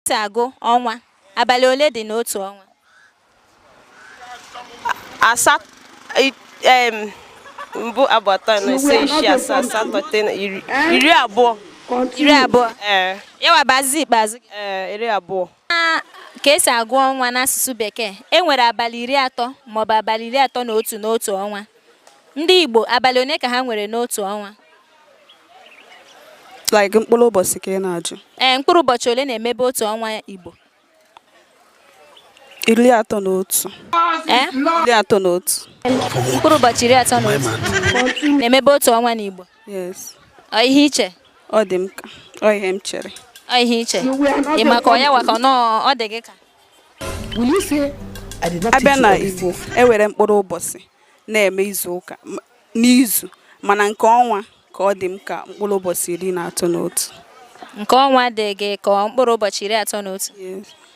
esi agụ ọnwa? Abalị ole dị n'otu ọnwa? Asat mbụ abụọ atọ anọ ise isii asaa asatọ itoolu iri abụọ. Iri abụọ. Ee. Ya wabazi ikpeazụ gị. Iri abụọ. Ka esi agụ ọnwa n'asụsụ Bekee, e nwere abalị 30 maọbụ abalị 31 n'otu ọnwa. Ndị Igbo, abalị one ka ha nwere n'otu ọnwa? Like mkpụrụ ụbọchị ka ị na-ajụ. Mkpụrụ ụbọchị ole na-emebe otu ọnwa Igbo? 31. 31. Mkpụrụ ụbọchị 31 na-emebe otu ọnwa n'Igbo. Yes. Ọ ihe iche? Ọ dị m ka ọ ihe m chere. Ọ ihe iche. Ị maka ọya waka ọ dị gị ka? Abịa na Igbo, e were mkpụrụ ụbọchị na-eme izu ụka n'izu, mana nke ọnwa ka ọ dị m ka mkpụrụ ụbọchị 31. Nke ọnwa dị gị ka mkpụrụ ụbọchị 31? Yes.